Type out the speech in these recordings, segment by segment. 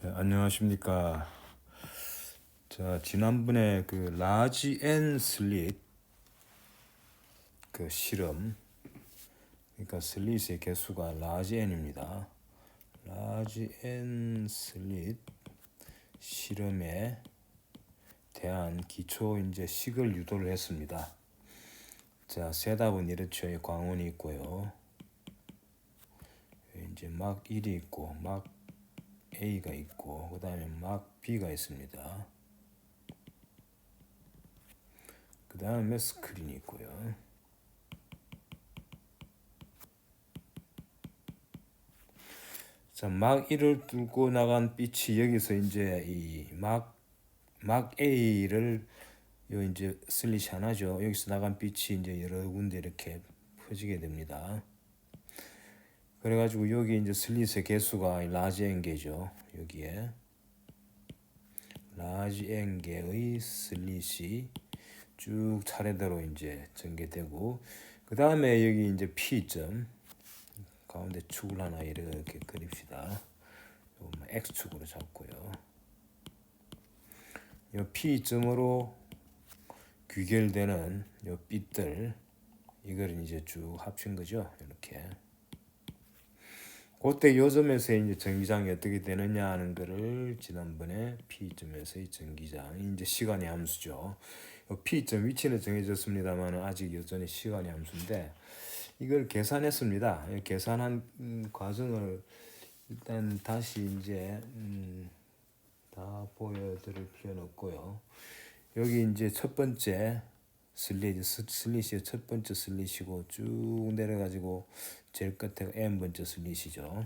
네, 안녕하십니까. 자, 지난번에 그 라지 앤 슬릿 그 실험, 그러니까 슬릿의 개수가 라지 n입니다. 라지 앤 슬릿 실험에 대한 기초 이제 식을 유도를 했습니다. 자, 셋업은 이렇죠. 광원이 있고요. 이제 막 1이 있고 막 A가 있고 그 다음에 막 B가 있습니다. 그 다음에 스크린이 있고요. 자, 막 1을 뚫고 나간 빛이 여기서 이제 막 A를 요 이제 슬릿이 하나죠. 여기서 나간 빛이 이제 여러 군데 이렇게 퍼지게 됩니다. 그래가지고 여기 이제 슬릿의 개수가 라지 N개죠. 여기에 라지 N개의 슬릿이 쭉 차례대로 이제 전개되고, 그 다음에 여기 이제 P점 가운데 축을 하나 이렇게 그립시다. X축으로 잡고요. 이 P점으로 귀결되는 이 빛들, 이걸 이제 쭉 합친 거죠. 이렇게. 그때 요점에서 이제 전기장이 어떻게 되느냐 하는 거를 지난번에 P점에서의 전기장, 이제 시간의 함수죠. P점 위치는 정해졌습니다만 아직 여전히 시간의 함수인데, 이걸 계산했습니다. 계산한 과정을 일단 다시 이제 다 보여드릴 필요는 없고요. 여기 이제 첫 번째 슬릿이 첫 번째 슬릿이고 쭉 내려가지고 제일 끝에 N번째 슬릿이죠.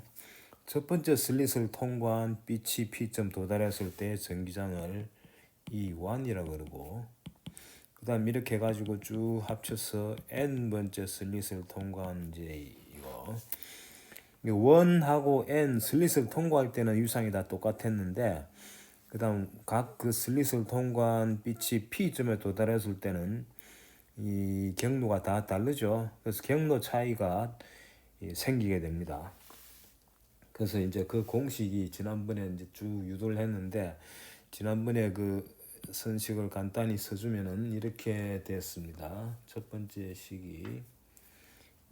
첫 번째 슬릿을 통과한 빛이 P점 도달했을 때 전기장을 E1이라고 그러고, 그 다음 이렇게 해가지고 쭉 합쳐서 N번째 슬릿을 통과한 이제 이거 1하고 N 슬릿을 통과할 때는 유상이 다 똑같았는데, 그 다음 각 그 슬릿을 통과한 빛이 P점에 도달했을 때는 이 경로가 다 다르죠. 그래서 경로 차이가 생기게 됩니다. 그래서 이제 그 공식이 지난번에 이제 쭉 유도를 했는데, 지난번에 그 선식을 간단히 써주면은 이렇게 됐습니다. 첫 번째 식이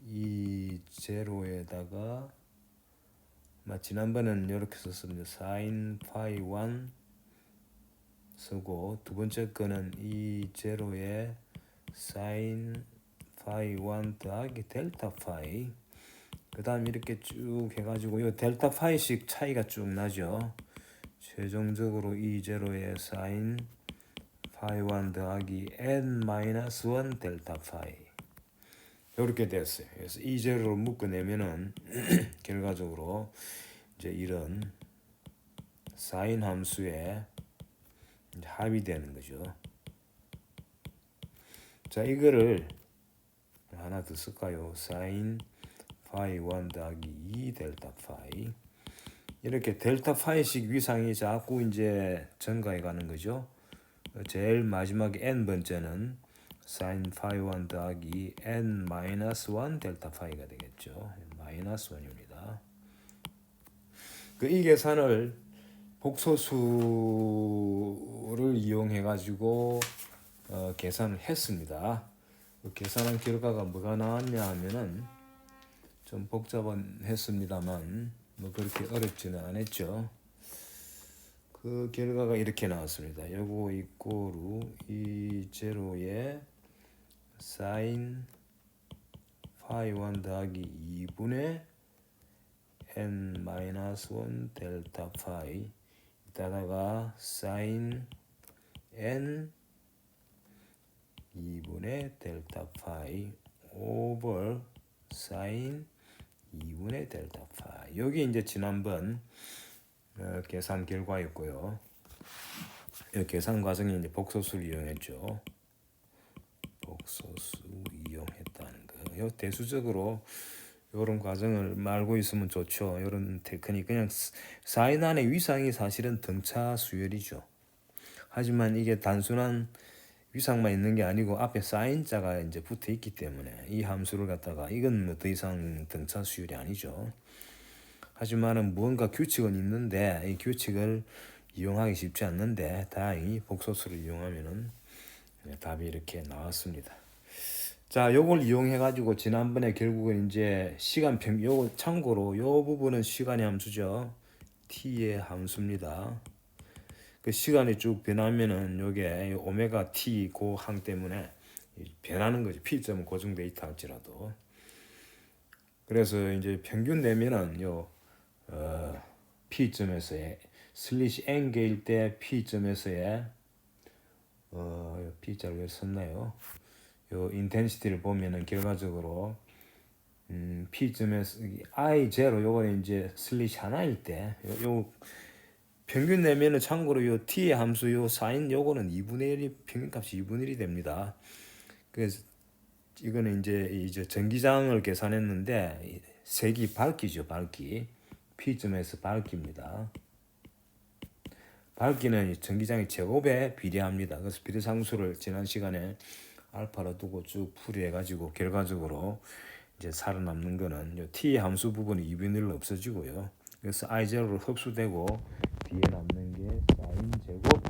이 제로에다가 지난번에는 이렇게 썼습니다. sin phi 1 쓰고, 두 번째 거는 이 제로에 sin phi 1 더하기 델타 phi, 그 다음 이렇게 쭉 해가지고 이 델타 파이씩 차이가 쭉 나죠. 최종적으로 이 제로에 sin phi 1 더하기 n-1 델타 phi, 이렇게 됐어요. 그래서 이 제로를 묶어내면은 결과적으로 이제 이런 사인 함수에 합이 되는 거죠. 자, 이거를 하나 더 쓸까요? sin phi 1 더하기 2 델타 phi, 이렇게 델타 파이식 위상이 자꾸 이제 증가해 가는 거죠. 제일 마지막에 n번째는 sin phi 1 더하기 n-1 델타 파이가 되겠죠. -1입니다. 이 계산을 복소수를 이용해 가지고 계산을 했습니다. 계산한 결과가 뭐가 나왔냐 하면은 좀 복잡은 했습니다만 그렇게 어렵지는 않았죠. 그 결과가 이렇게 나왔습니다. 요거 이꼬르 이 제로에 sin phi 1 더하기 2분의 n-1 델타 phi, 이따다가 sin n 2분의 델타 phi 오버 sin 2분의 델타 phi. 여기 이제 지난번 계산 결과였고요. 이 계산 과정이 이제 복소수를 이용했죠. 복소수 이용했다는 거. 요 대수적으로 이런 과정을 알고 있으면 좋죠. 이런 테크닉, 그냥 사인 안의 위상이 사실은 등차 수열이죠. 하지만 이게 단순한 위상만 있는 게 아니고 앞에 사인자가 이제 붙어 있기 때문에 이 함수를 갖다가 이건 뭐 더 이상 등차 수열이 아니죠. 하지만은 무언가 규칙은 있는데 이 규칙을 이용하기 쉽지 않는데 다행히 복소수를 이용하면은 답이 이렇게 나왔습니다. 자, 요걸 이용해 가지고 지난번에 결국은 이제 요 참고로 요 부분은 시간의 함수죠. t의 함수입니다. 그 시간이 쭉 변하면은 요게 오메가 t 고항 때문에 변하는 거지. p점은 고정돼 있다 할지라도. 그래서 이제 평균 내면은 요 p점에서의 슬릿이 n개일 때 p점에서의 p자를 왜 썼나요? 요 인텐시티를 보면은 결과적으로 p점에서 i0 요거는 이제 슬릿이 하나일 때 요 평균 내면은 참고로 요 t의 함수 요 사인 요거는 2분의 1이 평균값이 2분의 1이 됩니다. 그래서 이거는 이제 전기장을 계산했는데 색이 밝기죠, 밝기. p점에서 밝기입니다. 밝기는 전기장의 제곱에 비례합니다. 그래서 비례상수를 지난 시간에 알파로 두고 쭉 풀이해가지고 결과적으로 이제 살아남는 거는 요 t 함수 부분이 2분의 1로 없어지고요. 그래서 i0로 흡수되고 뒤에 남는 게 사인 제곱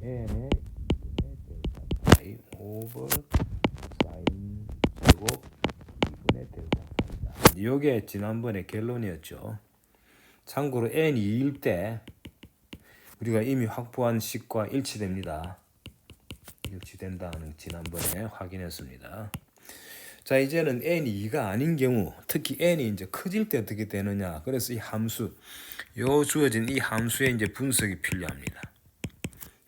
n의 2분의 델타 파이 오버 사인 제곱 2분의 델타 파이다. 이게 지난번에 결론이었죠. 참고로 n이 2일 때 우리가 이미 확보한 식과 일치됩니다. 일치된다는 지난번에 확인했습니다. 자, 이제는 n이 2가 아닌 경우, 특히 n이 이제 커질 때 어떻게 되느냐. 그래서 이 함수, 주어진 이 함수의 이제 분석이 필요합니다.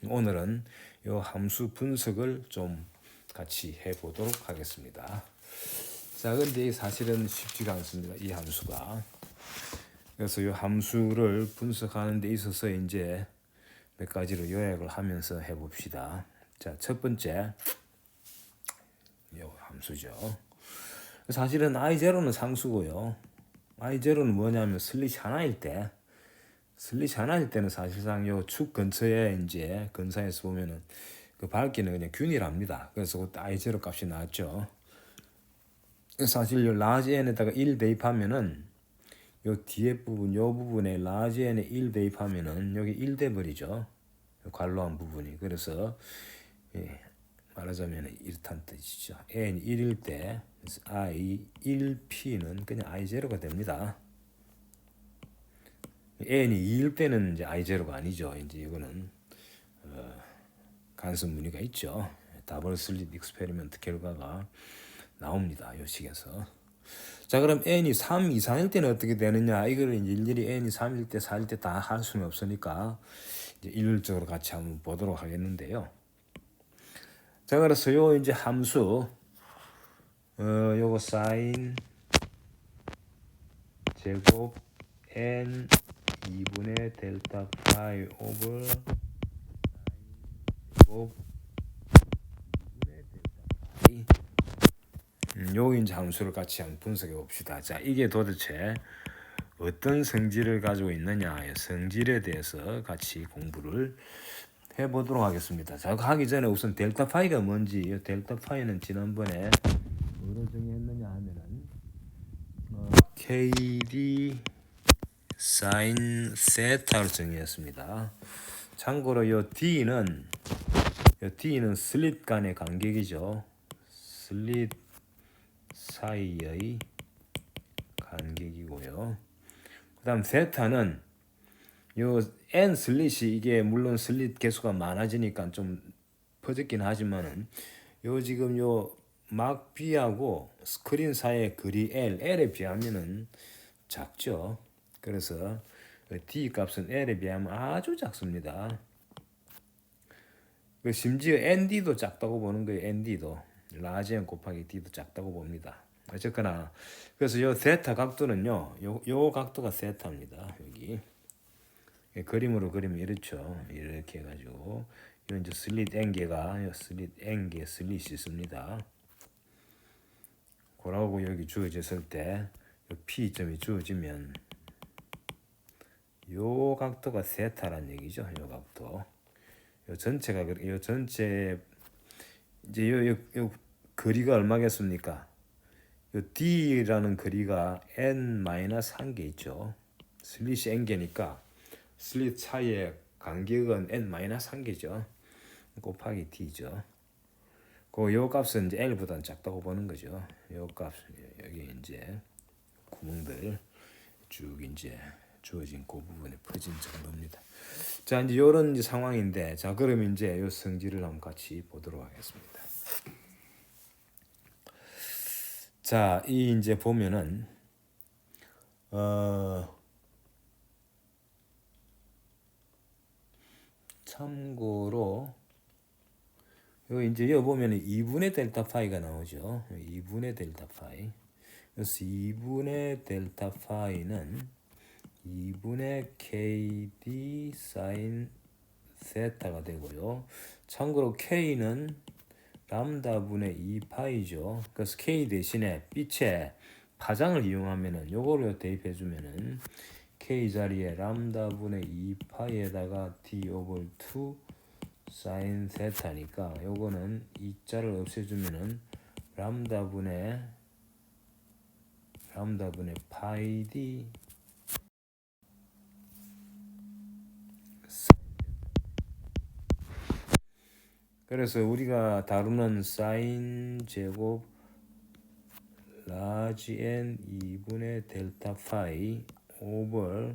오늘은 이 함수 분석을 좀 같이 해보도록 하겠습니다. 자, 근데 사실은 쉽지가 않습니다. 이 함수가. 그래서 이 함수를 분석하는 데 있어서 이제 몇 가지로 요약을 하면서 해봅시다. 자, 첫 번째, 이 함수죠. 사실은 i0는 상수고요. i0는 뭐냐면 슬릿이 하나일 때는 사실상 요 축 근처에 이제 근사에서 보면은 그 밝기는 그냥 균일합니다. 그래서 그때 i0 값이 나왔죠. 사실 요 라지 n에다가 1 대입하면은 요 뒤에 부분, 요 부분에 라지 n에 1 대입하면은 여기 1 돼버리죠. 관로한 부분이. 그래서 말하자면 이렇다는 뜻이죠. n이 1일 때 i 1p는 그냥 i0가 됩니다. n이 2일 때는 이제 i0가 아니죠. 이제 이거는 간섭 무늬가 있죠. 더블 슬릿 익스페리먼트 결과가 나옵니다. 이 식에서. 자, 그럼 n이 3 이상일 때는 어떻게 되느냐? 이거를 이제 일일이 n이 3일 때, 4일 때 다 할 수는 없으니까 이제 일률적으로 같이 한번 보도록 하겠는데요. 자, 그래서 요 이제 함수 요거 사인 제곱 n 2분의 델타 파이 오버 제곱 2분의 델타 파이 요 이제 함수를 같이 한번 분석해 봅시다. 자, 이게 도대체 어떤 성질을 가지고 있느냐의 성질에 대해서 같이 공부를 해보도록 하겠습니다. 자, 하기 전에 우선 델타 파이가 뭔지, 이 델타 파이는 지난번에 뭐로 정의했느냐 하면은 KD 사인 세타로 정의했습니다. 참고로 요 D는 슬릿 간의 간격이죠. 슬릿 사이의 간격이고요. 그다음 세타는 요 n 슬릿이 이게 물론 슬릿 개수가 많아지니까 좀 퍼졌긴 하지만은 요 지금 요 막 B하고 스크린 사이의 거리 L에 비하면은 작죠. 그래서 D 값은 L에 비하면 아주 작습니다. 심지어 ND도 작다고 보는 거예요. ND도 라지 N 곱하기 D도 작다고 봅니다. 어쨌거나 그래서 요 세타 각도는요. 요 각도가 세타입니다. 여기 그림으로 그리면 이렇죠. 이렇게 해가지고 요 이제 슬릿 N개가 슬릿 N개 슬릿이 있습니다. 그러고 여기 주어졌을 때 P점이 주어지면 요 각도가 세타란 얘기죠. 요 각도. 요 전체가 요 전체 이제 요 거리가 얼마겠습니까? 요 D라는 거리가 n-1개 있죠. 슬릿이 n개니까 슬릿 차이의 간격은 n-1개죠. 곱하기 d죠. 요 값은 이제 L보다는 작다고 보는 거죠. 요 값 여기 이제 구멍들 쭉 이제 주어진 그 부분에 퍼진 정도입니다. 자, 이제 요런 이제 상황인데, 자, 그럼 이제 요 성질을 한번 같이 보도록 하겠습니다. 자, 이 이제 보면은 참고로 요 이제 여 보면은 2분의 델타 파이가 나오죠. 2분의 델타 파이. 그래서 2분의 델타 파이는 2분의 KD 사인 세타가 되고요. 참고로 K는 람다분의 2파이죠. 그래서 K 대신에 빛의 파장을 이용하면은 요거를 대입해 주면은 K 자리에 람다분의 2파이에다가 D 오버 2 사인 세타니까 요거는 2자를 없애주면은 람다분의 파이 D 그래서 우리가 다루는 사인 제곱 라지 n 2분의 델타 파이 오버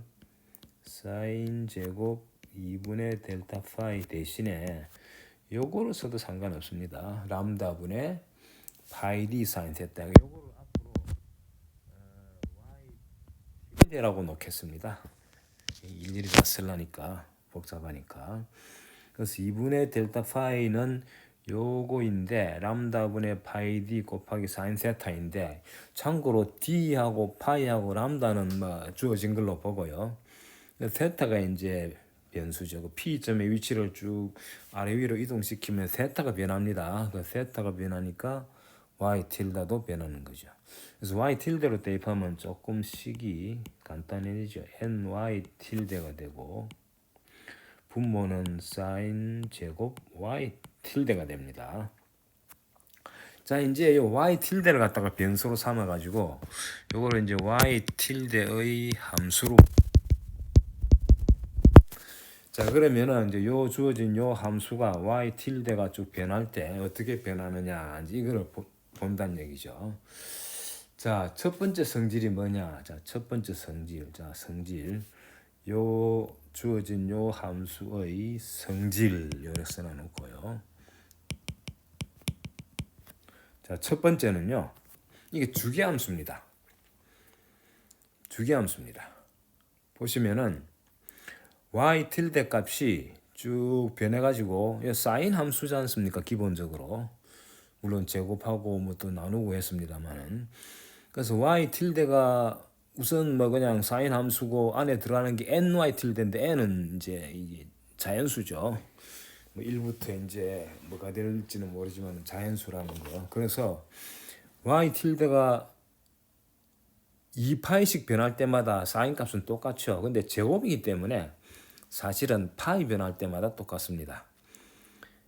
사인 제곱 2분의 델타 파이 대신에 요거를 써도 상관없습니다. 람다분의 파이 d 사인 세타. 요거를 앞으로 y tilde라고 놓겠습니다. 일일이 다 쓰려니까 복잡하니까. 그래서 2분의 델타 파이는 요거인데 람다분의 파이 d 곱하기 사인 세타인데, 참고로 d하고 파이하고 람다는 뭐 주어진 걸로 보고요. 세타가 이제 변수죠. P점의 위치를 쭉 아래 위로 이동시키면 세타가 변합니다. 그 세타가 변하니까 y 틸다도 변하는 거죠. 그래서 y 틸대로 대입하면 조금 식이 간단해지죠. ny 틸대가 되고 분모는 사인 제곱 y 틸대가 됩니다. 자, 이제 요 y 틸대를 갖다가 변수로 삼아 가지고 요거를 이제 y 틸대의 함수로, 자, 그러면은 이제 요 주어진 요 함수가 y 틸대가 쭉 변할 때 어떻게 변하느냐, 이제 이거를 본다는 얘기죠. 자, 첫 번째 성질이 뭐냐? 자, 첫 번째 성질. 자, 성질. 요 주어진 요 함수의 성질 요렇게 써 놓고요. 자, 첫 번째는요. 이게 주기함수입니다. 주기함수입니다. 보시면은 y 틸대 값이 쭉 변해가지고 사인 함수지 않습니까? 기본적으로 물론 제곱하고 뭐 또 나누고 했습니다만은, 그래서 y 틸대가 우선 뭐 그냥 사인 함수고 안에 들어가는 게 ny 틸대인데 n은 이제 이게 자연수죠. 뭐 1부터 이제 뭐가 될지는 모르지만 자연수라는 거. 그래서 y 틸대가 2파이씩 변할 때마다 사인 값은 똑같죠. 근데 제곱이기 때문에 사실은 파이 변할 때마다 똑같습니다.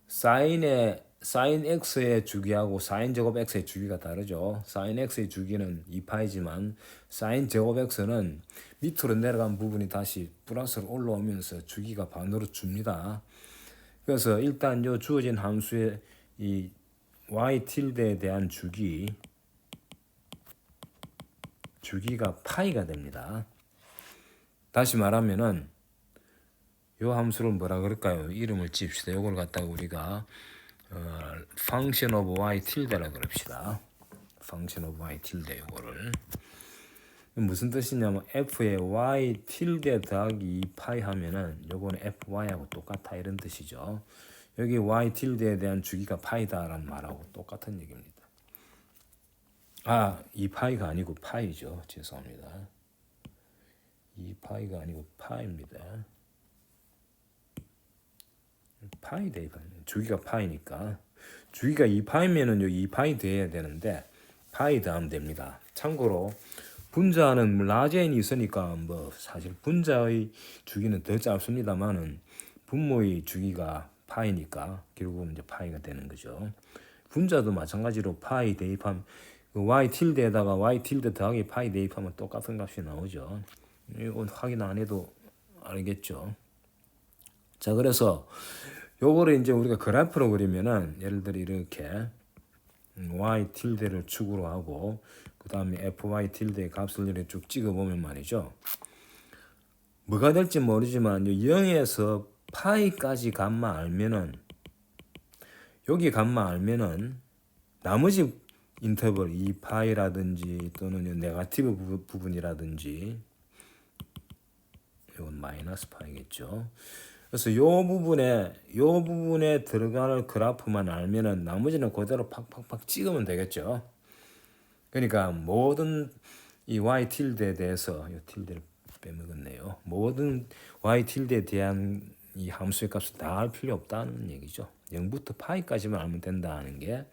사인 x의 주기하고 사인 제곱 x의 주기가 다르죠. 사인 x의 주기는 2파이지만 사인 제곱 x는 밑으로 내려간 부분이 다시 플러스로 올라오면서 주기가 반으로 줍니다. 그래서 일단 요 주어진 함수의 이 y 틸드에 대한 주기가 파이가 됩니다. 다시 말하면은 요 함수를 뭐라 그럴까요? 이름을 찝시다. 요걸 갖다가 우리가 function of y tilde라 그럽시다. function of y tilde 요거를 무슨 뜻이냐면 f의 y tilde 더하기 2파이 하면은 요거는 fy하고 똑같아 이런 뜻이죠. 여기 y tilde에 대한 주기가 파이다라는 말하고 똑같은 얘기입니다. 2파이가 아니고 파이죠. 죄송합니다. 2파이가 아니고 파입니다. 파이 대입 주기가 파이니까 주기가 2파이면은 요 2파이 돼야 되는데 파이 더하면 됩니다. 참고로 분자는 라지n이 있으니까 뭐 사실 분자의 주기는 더 짧습니다만은 분모의 주기가 파이니까 결국은 이제 파이가 되는 거죠. 분자도 마찬가지로 파이 대입하면 y 틸드에다가 y 틸드 더하기 파이 대입하면 똑같은 값이 나오죠. 이건 확인 안 해도 알겠죠. 자, 그래서 요거를 이제 우리가 그래프로 그리면은 예를 들어 이렇게 y tilde를 축으로 하고 그 다음에 fy tilde의 값을 이렇게 쭉 찍어보면 말이죠. 뭐가 될지 모르지만 0에서 파이까지 값만 알면은 여기 값만 알면은 나머지 인터벌 2파이라든지 또는 네거티브 부분이라든지 이건 마이너스 파이겠죠. 그래서 요 부분에 들어갈 그래프만 알면은 나머지는 그대로 팍팍팍 찍으면 되겠죠. 그러니까 모든 이 y tilde에 대해서 이 tilde를 빼먹었네요. 모든 y tilde에 대한 이 함수의 값을 다 알 필요 없다는 얘기죠. 0부터 파이까지만 알면 된다는 게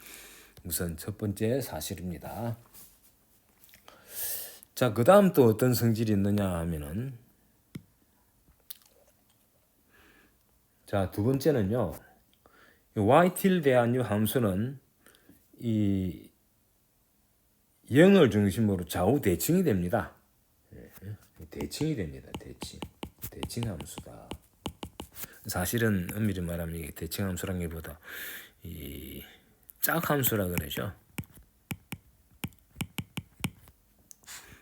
우선 첫 번째 사실입니다. 자, 그 다음 또 어떤 성질이 있느냐 하면은 자, 두 번째는요. y tilde한 이 함수는 이 0을 중심으로 좌우 대칭이 됩니다. 대칭이 됩니다. 대칭 함수다. 사실은 엄밀히 말하면 이게 대칭 함수라는 게보다 이 짝함수라 그러죠.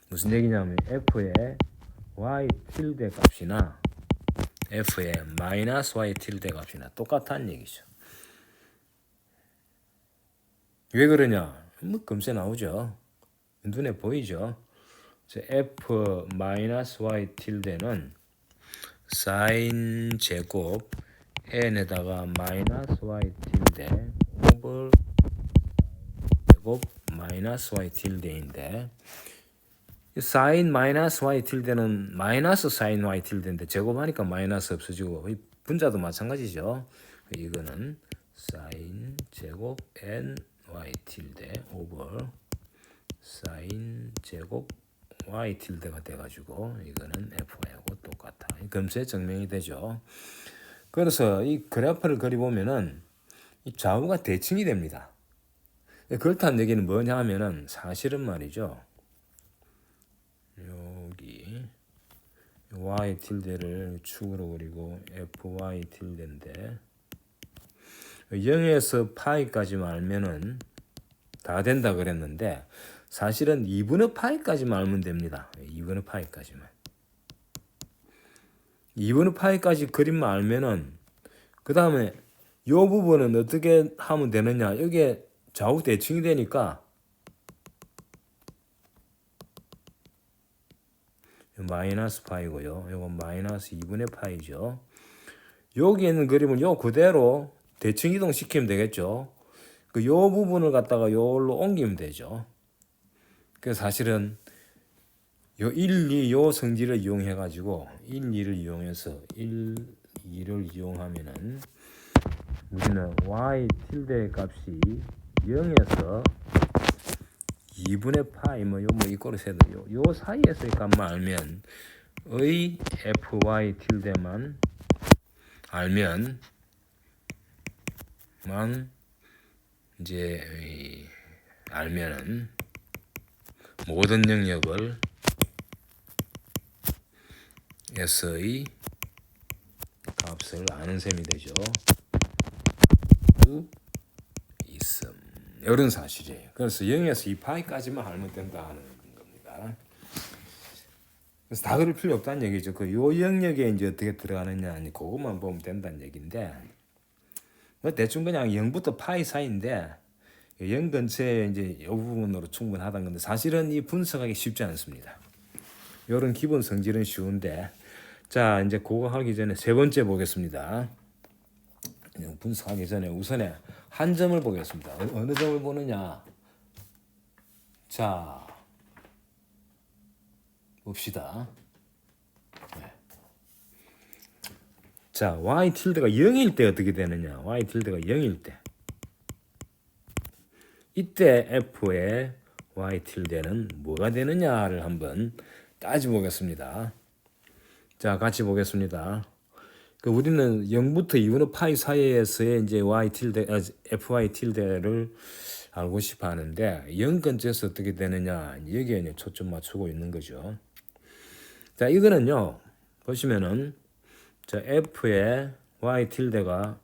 무슨 얘기냐면 f의 y tilde 값이나 f의 마이너스 y tilde 값이나 똑같다는 얘기죠. 왜 그러냐? 뭐 금세 나오죠. 눈에 보이죠. f 마이너스 y tilde는 사인 제곱 n에다가 마이너스 y tilde 오버 제곱 마이너스 y tilde인데 사인 마이너스 y tilde는 마이너스 사인 y tilde인데 제곱하니까 마이너스 없어지고 분자도 마찬가지죠. 이거는 사인 제곱 n y tilde 오버 사인 제곱 y tilde가 돼가지고 이거는 fy하고 똑같아. 금세 증명이 되죠. 그래서 이 그래프를 그려보면은 이 좌우가 대칭이 됩니다. 그렇다는 얘기는 뭐냐 하면은 사실은 말이죠. 여기 y tilde를 축으로 그리고 fy tilde인데 0에서 파이까지만 알면은 다 된다 그랬는데 사실은 2분의 파이까지만 알면 됩니다. 2분의 파이까지만. 2분의 파이까지 그림만 알면은 그 다음에 이 부분은 어떻게 하면 되느냐. 여기에 좌우 대칭이 되니까 마이너스 파이고요. 이건 마이너스 2분의 파이죠. 여기 있는 그림은 요 그대로 대칭 이동 시키면 되겠죠. 요 부분을 갖다가 요로 옮기면 되죠. 그래서 사실은 요 1, 2, 요 성질을 이용해 가지고 1, 2를 이용해서 1, 2를 이용하면은 우리는 y tilde 값이 0에서 2분의 파이 뭐 이거로 세도 요 사이에서의 값만 알면 의 fy tilde만 알면 이제 알면은 모든 영역을 S의 값을 아는 셈이 되죠. 있음. 이런 사실이에요. 그래서 0에서 2파이까지만 알면 된다는 겁니다. 그래서 다 그럴 필요 없다는 얘기죠. 요 영역에 이제 어떻게 들어가느냐, 그것만 보면 된다는 얘기인데, 뭐 대충 그냥 0부터 파이 사이인데, 0 근처에 이제 이 부분으로 충분하다는 건데, 사실은 이 분석하기 쉽지 않습니다. 이런 기본 성질은 쉬운데, 자, 이제 그거 하기 전에 세 번째 보겠습니다. 분석하기 전에 우선에 한 점을 보겠습니다. 어느 점을 보느냐? 자, 봅시다. 네. 자, y tilde가 0일 때 어떻게 되느냐? y tilde가 0일 때. 이때 f의 y tilde는 뭐가 되느냐를 한번 따져보겠습니다. 자, 같이 보겠습니다. 우리는 0부터 2분의 파이 사이에서의 이제 y tilde, fy tilde를 알고 싶어 하는데 0 근처에서 어떻게 되느냐 여기에 초점 맞추고 있는 거죠. 자, 이거는요. 보시면은 자, f의 y tilde가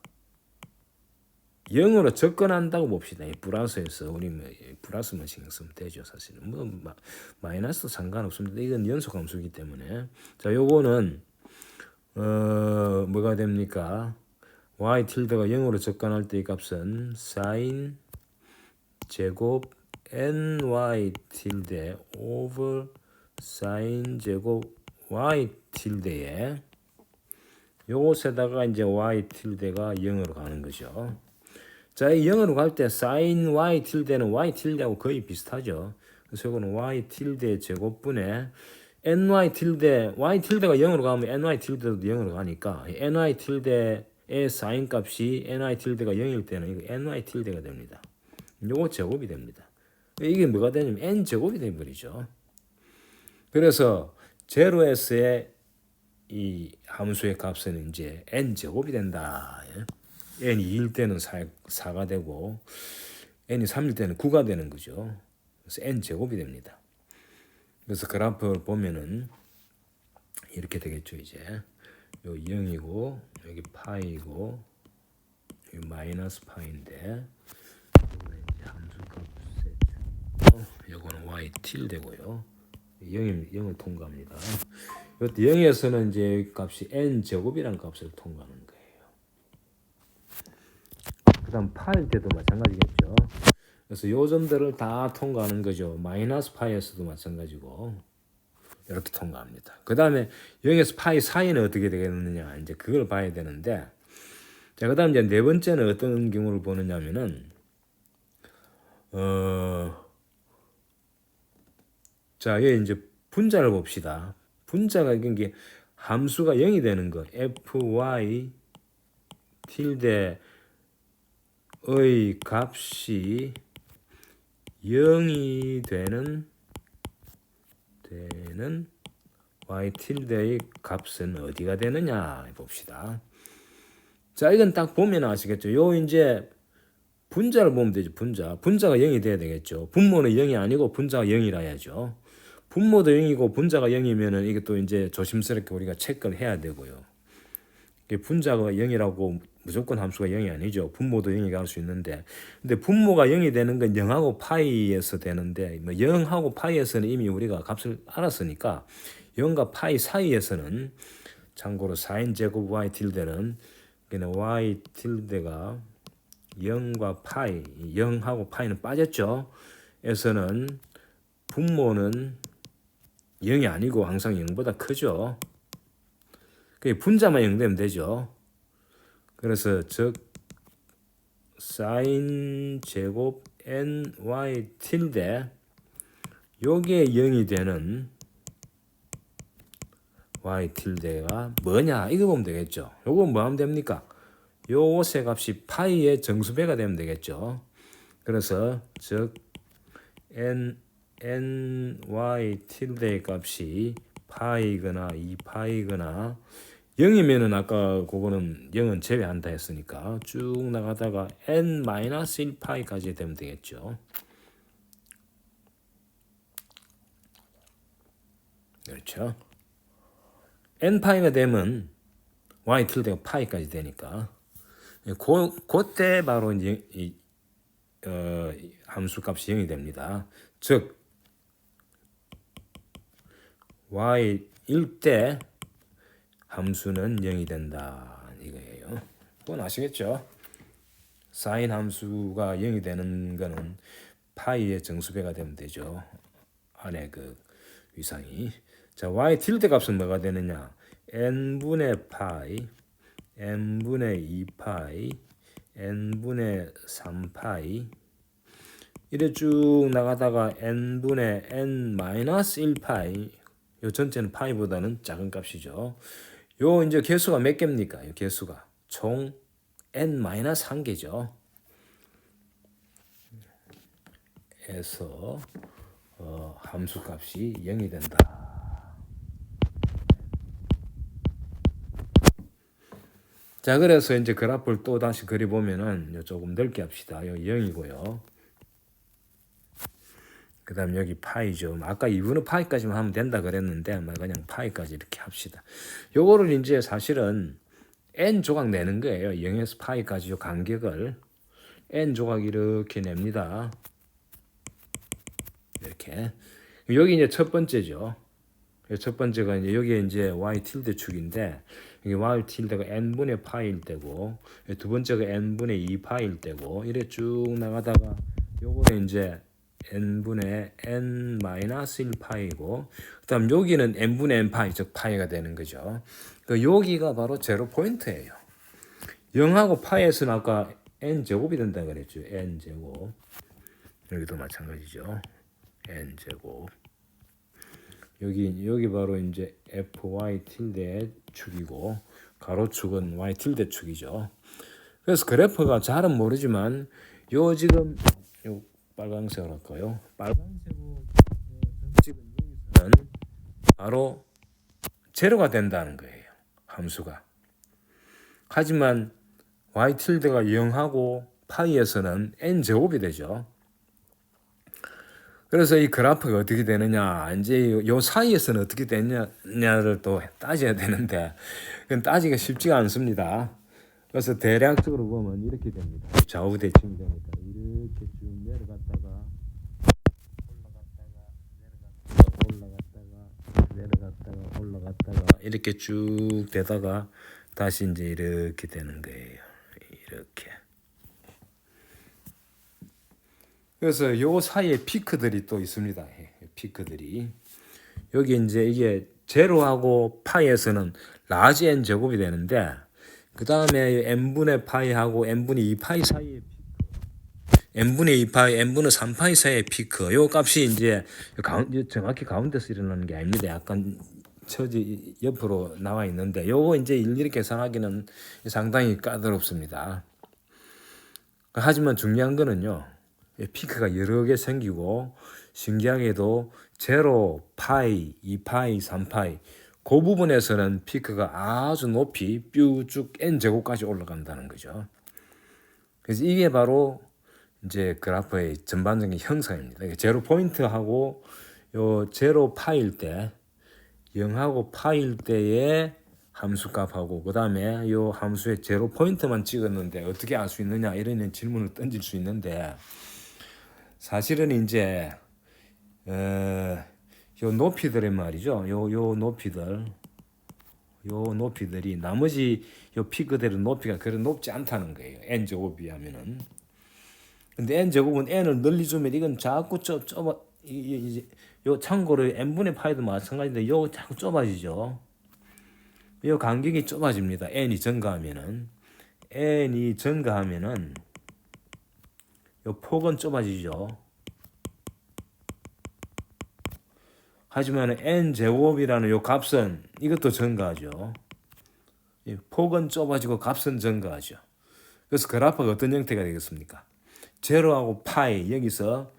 0으로 접근한다고 봅시다. 이 플러스에서 우리 뭐 플러스만 신경 쓰면 되죠. 사실은 뭐 마이너스 상관없습니다. 이건 연속 함수이기 때문에 자, 요거는 뭐가 됩니까? y tilde가 0으로 접근할 때 이 값은 sin 제곱 ny tilde over sin 제곱 y tilde에 요것에다가 이제 y tilde가 0으로 가는 거죠. 자, 이 0으로 갈 때 sin y tilde는 y tilde하고 거의 비슷하죠. 그래서 이거는 y tilde 제곱분의 ny tilde, y tilde가 0으로 가면 ny tilde도 0으로 가니까 ny tilde의 sin 값이 ny tilde가 0일 때는 이거 ny tilde가 됩니다. 요거 제곱이 됩니다. 이게 뭐가 되냐면 n 제곱이 돼버리죠. 그래서 0s의 이 함수의 값은 이제 n 제곱이 된다. n이 2일 때는 4가 되고 n이 3일 때는 9가 되는 거죠. 그래서 n 제곱이 됩니다. 그래서 그래프를 보면은 이렇게 되겠죠. 이제 요 0이고 여기 파이고 여기 마이너스 파인데 요거는 y tilde고요. 0을 통과합니다. 이것도 0에서는 이제 값이 n 제곱이라는 값을 통과하는 거예요. 그다음 파일 때도 마찬가지겠죠. 그래서 요 점들을 다 통과하는 거죠. 마이너스 파이에서도 마찬가지고 이렇게 통과합니다. 그다음에 0에서 파이 사이는 어떻게 되겠느냐 이제 그걸 봐야 되는데 자, 그다음 이제 네 번째는 어떤 경우를 보느냐면은 자, 여기 이제 분자를 봅시다. 분자가 이게 함수가 0이 되는 거. fy tilde의 값이 0이 되는 y tilde의 값은 어디가 되느냐 봅시다. 자, 이건 딱 보면 아시겠죠. 요 이제 분자를 보면 되죠. 분자가 0이 돼야 되겠죠. 분모는 0이 아니고 분자가 0이라 해야죠. 분모도 0이고 분자가 0이면은 이게 또 이제 조심스럽게 우리가 체크를 해야 되고요. 분자가 0이라고 무조건 함수가 0이 아니죠. 분모도 0이 갈 수 있는데 근데 분모가 0이 되는 건 0하고 파이에서 되는데 뭐 0하고 파이에서는 이미 우리가 값을 알았으니까 0과 파이 사이에서는 참고로 sin 제곱 y tilde는 그냥 y tilde가 0과 파이 0하고 파이는 빠졌죠. 에서는 분모는 0이 아니고 항상 0보다 크죠. 그 분자만 0 되면 되죠. 그래서 즉 sin 제곱 ny tilde 요게 0이 되는 y tilde가 뭐냐 이거 보면 되겠죠. 요거 뭐 하면 됩니까? 요것의 값이 파이의 정수배가 되면 되겠죠. 그래서 즉 ny tilde의 값이 파이거나 2파이거나 0이면은 아까 그거는 0은 제외한다 했으니까 쭉 나가다가 n-1파이까지 되면 되겠죠. 그렇죠. n파이가 되면 y tilde가 파이까지 되니까 그때 바로 이제 함수 값이 0이 됩니다. 즉 y일 때 함수는 0이 된다 이거예요. 그건 아시겠죠? sin 함수가 0이 되는 거는 파이의 정수배가 되면 되죠. 안에 그 위상이. 자, y tilde 값은 뭐가 되느냐? n분의 파이, n분의 2파이, n분의 3파이 이래 쭉 나가다가 n분의 n-1파이 요 전체는 파이보다는 작은 값이죠. 요 이제 개수가 몇 개입니까? 요 개수가 총 n-1개죠. 에서 함수 값이 0이 된다. 자, 그래서 이제 그래프를 또 다시 그려보면은 조금 넓게 합시다. 요 0이고요. 그다음 여기 파이죠. 아까 2분의 파이까지만 하면 된다 그랬는데 그냥 파이까지 이렇게 합시다. 요거를 이제 사실은 n 조각 내는 거예요. 0에서 파이까지 요 간격을 n 조각 이렇게 냅니다. 이렇게. 여기 이제 첫 번째죠. 첫 번째가 이제 여기에 이제 y tilde 축인데 여기 y tilde가 n분의 파일 때고 두 번째가 n분의 2 파일 때고 이래 쭉 나가다가 요거는 이제 n분의 n 마이너스 1 파이고 그다음 여기는 n분의 n 파이 즉 파이가 되는 거죠. 그 여기가 바로 제로 포인트예요. 0하고 파이에서는 아까 n 제곱이 된다 그랬죠. n 제곱. 여기도 마찬가지죠. n 제곱. 여기 바로 이제 fy tilde의 축이고 가로축은 y tilde 축이죠. 그래서 그래프가 잘은 모르지만 요 지금 요 빨간색으로 할까요? 빨간색으로 찍은 여기서는 바로 제로가 된다는 거예요. 함수가. 하지만 y tilde가 0하고 파이에서는 n 제곱이 되죠. 그래서 이 그래프가 어떻게 되느냐, 이제 요 사이에서는 어떻게 되느냐를 또 따져야 되는데, 그건 따지기가 쉽지가 않습니다. 그래서 대략적으로 보면 이렇게 됩니다. 좌우 대칭이 되니까 이렇게 쭉 내려갔다가 올라갔다가 이렇게 쭉 되다가 다시 이제 이렇게 되는 거예요. 이렇게. 그래서 요 사이에 피크들이 또 있습니다. 피크들이. 여기 이제 이게 제로하고 파이에서는 라지 n 제곱이 되는데 그 다음에 n분의 파이하고 n분의 2파이 사이에 n분의 2파이, n분의 3파이 사이의 피크. 요 값이 이제 정확히 가운데서 일어나는 게 아닙니다. 약간 처지 옆으로 나와 있는데 요거 이제 일일이 계산하기는 상당히 까다롭습니다. 하지만 중요한 거는요. 피크가 여러 개 생기고 신기하게도 제로, 파이, 2파이, 3파이 그 부분에서는 피크가 아주 높이 뾰쭉 n제곱까지 올라간다는 거죠. 그래서 이게 바로 이제 그래프의 전반적인 형상입니다. 제로 포인트하고 요 제로 파일 때 0하고 파일 때의 함수값하고 그 다음에 요 함수의 제로 포인트만 찍었는데 어떻게 알 수 있느냐 이런 질문을 던질 수 있는데 사실은 이제 요 높이들의 말이죠. 요 높이들이 나머지 요 피크들의 높이가 그리 높지 않다는 거예요. n 제곱 비하면은. 근데 n 제곱은 n을 널리 주면 이건 자꾸 좁아 요 참고로 n분의 파이도 마찬가지인데 요 자꾸 좁아지죠. 요 간격이 좁아집니다. n이 증가하면은 요 폭은 좁아지죠. 하지만 n 제곱이라는 요 값은 이것도 증가하죠. 폭은 좁아지고 값은 증가하죠. 그래서 그래프가 어떤 형태가 되겠습니까? 제로하고 파이 여기서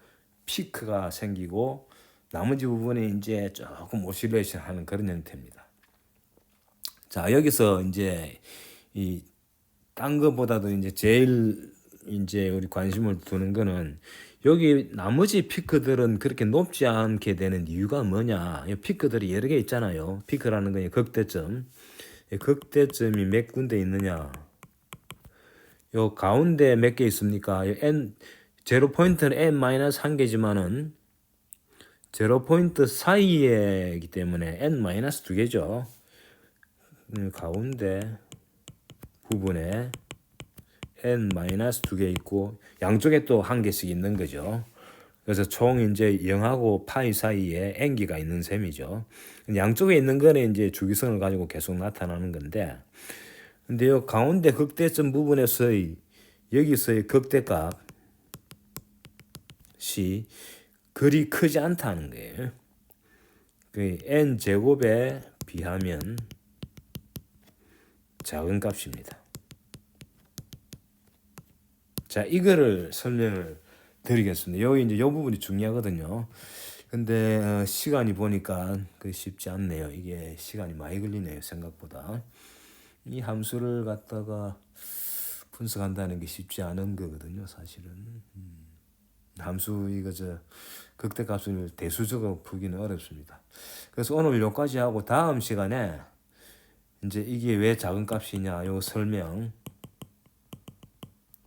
피크가 생기고 나머지 부분에 이제 조금 오실레이션 하는 그런 형태입니다. 자, 여기서 이제 이 딴 거보다도 이제 제일 이제 우리 관심을 두는 거는 여기 나머지 피크들은 그렇게 높지 않게 되는 이유가 뭐냐? 이 피크들이 여러 개 있잖아요. 피크라는 건 극대점. 극대점이 몇 군데 있느냐? 요 가운데 몇 개 있습니까? n 제로 포인트는 n-1 개지만은 제로 포인트 사이에기 때문에 n-2 개죠. 가운데 부분에 n-2 개 있고 양쪽에 또 한 개씩 있는 거죠. 그래서 총 이제 0하고 파이 사이에 n기가 있는 셈이죠. 양쪽에 있는 거는 이제 주기성을 가지고 계속 나타나는 건데 근데 요 가운데 극대점 부분에서의 여기서의 극대값이 그리 크지 않다는 거예요. 그 n 제곱에 비하면 작은 값입니다. 자, 이거를 설명을 드리겠습니다. 여기 이제 이 부분이 중요하거든요. 근데 시간이 보니까 그 쉽지 않네요. 이게 시간이 많이 걸리네요. 생각보다. 이 함수를 갖다가 분석한다는 게 쉽지 않은 거거든요. 사실은. 함수 이거 극대값을 대수적으로 풀기는 어렵습니다. 그래서 오늘 여기까지 하고 다음 시간에 이제 이게 왜 작은 값이냐 요 설명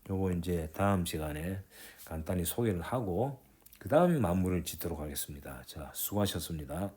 요거 이제 다음 시간에 간단히 소개를 하고 그 다음 마무리를 짓도록 하겠습니다. 자, 수고하셨습니다.